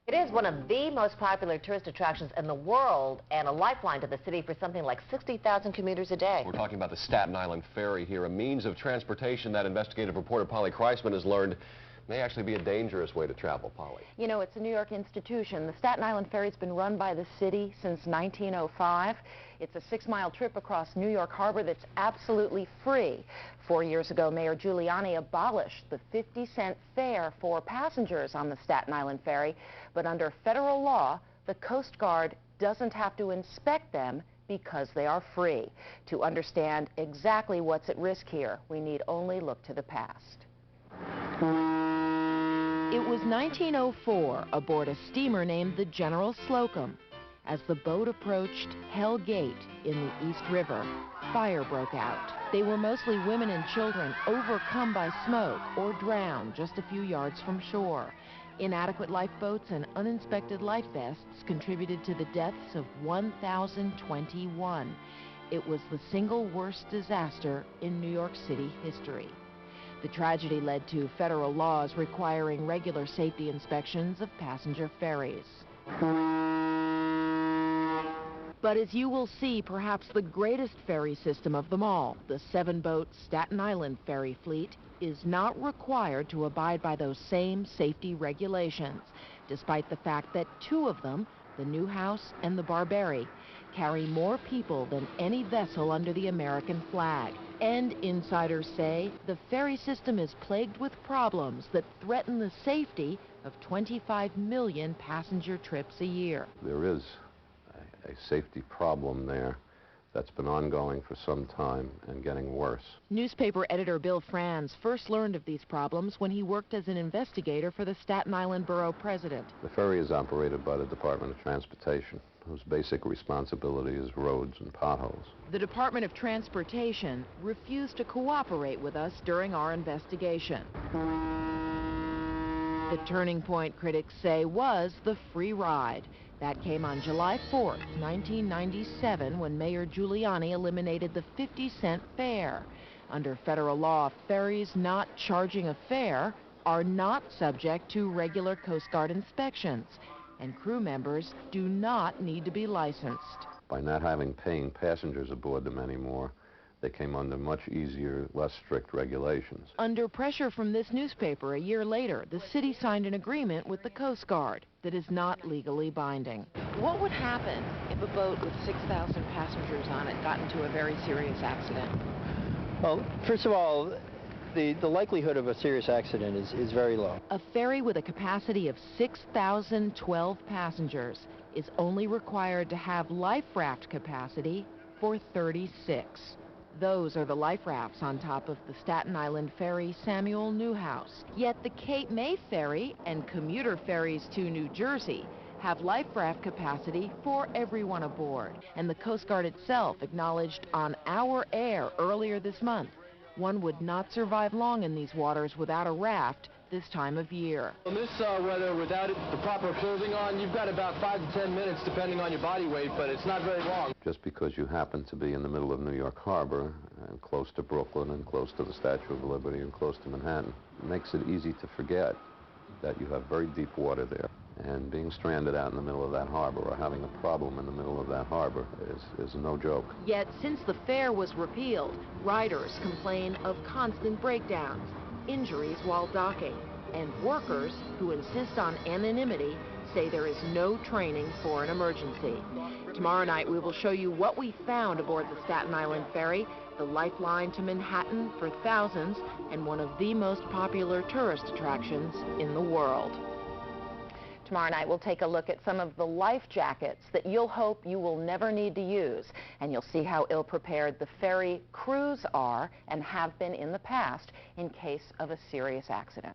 It is one of the most popular tourist attractions in the world and a lifeline to the city for something like 60,000 commuters a day. We're talking about the Staten Island Ferry here, a means of transportation that investigative reporter Polly Kreisman has learned may actually be a dangerous way to travel, Polly. You know, it's a New York institution. The Staten Island Ferry's been run by the city since 1905. It's a 6-mile trip across New York Harbor that's absolutely free. 4 years ago, Mayor Giuliani abolished the 50-cent fare for passengers on the Staten Island Ferry, but under federal law, the Coast Guard doesn't have to inspect them because they are free. To understand exactly what's at risk here, we need only look to the past. It was 1904 aboard a steamer named the General Slocum. As the boat approached Hell Gate in the East River, fire broke out. They were mostly women and children overcome by smoke or drowned just a few yards from shore. Inadequate lifeboats and uninspected life vests contributed to the deaths of 1,021. It was the single worst disaster in New York City history. The tragedy led to federal laws requiring regular safety inspections of passenger ferries. But as you will see, perhaps the greatest ferry system of them all, the 7-boat Staten Island Ferry fleet, is not required to abide by those same safety regulations, despite the fact that 2 of them, the Newhouse and the Barbary, carry more people than any vessel under the American flag. And insiders say the ferry system is plagued with problems that threaten the safety of 25 million passenger trips a year. There is a safety problem there that's been ongoing for some time and getting worse. Newspaper editor Bill Franz first learned of these problems when he worked as an investigator for the Staten Island Borough president. The ferry is operated by the Department of Transportation, whose basic responsibility is roads and potholes. The Department of Transportation refused to cooperate with us during our investigation. The turning point, critics say, was the free ride. That came on July 4th, 1997, when Mayor Giuliani eliminated the 50-cent fare. Under federal law, ferries not charging a fare are not subject to regular Coast Guard inspections, and crew members do not need to be licensed. By not having paying passengers aboard them anymore, they came under much easier, less strict regulations. Under pressure from this newspaper a year later, the city signed an agreement with the Coast Guard that is not legally binding. What would happen if a boat with 6,000 passengers on it got into a very serious accident? Well, first of all, the likelihood of a serious accident is very low. A ferry with a capacity of 6,012 passengers is only required to have life raft capacity for 36. Those are the life rafts on top of the Staten Island Ferry Samuel Newhouse. Yet the Cape May Ferry and commuter ferries to New Jersey have life raft capacity for everyone aboard. And the Coast Guard itself acknowledged on our air earlier this month one would not survive long in these waters without a raft this time of year. In this weather, without the proper clothing on, you've got about 5 to 10 minutes depending on your body weight, but it's not very long. Just because you happen to be in the middle of New York Harbor and close to Brooklyn and close to the Statue of Liberty and close to Manhattan, makes it easy to forget that you have very deep water there. And being stranded out in the middle of that harbor or having a problem in the middle of that harbor is no joke. Yet since the fare was repealed, riders complain of constant breakdowns, injuries while docking, and workers who insist on anonymity say there is no training for an emergency. Tomorrow night we will show you what we found aboard the Staten Island Ferry, the lifeline to Manhattan for thousands and one of the most popular tourist attractions in the world. Tomorrow night we'll take a look at some of the life jackets that you'll hope you will never need to use, and you'll see how ill-prepared the ferry crews are and have been in the past in case of a serious accident.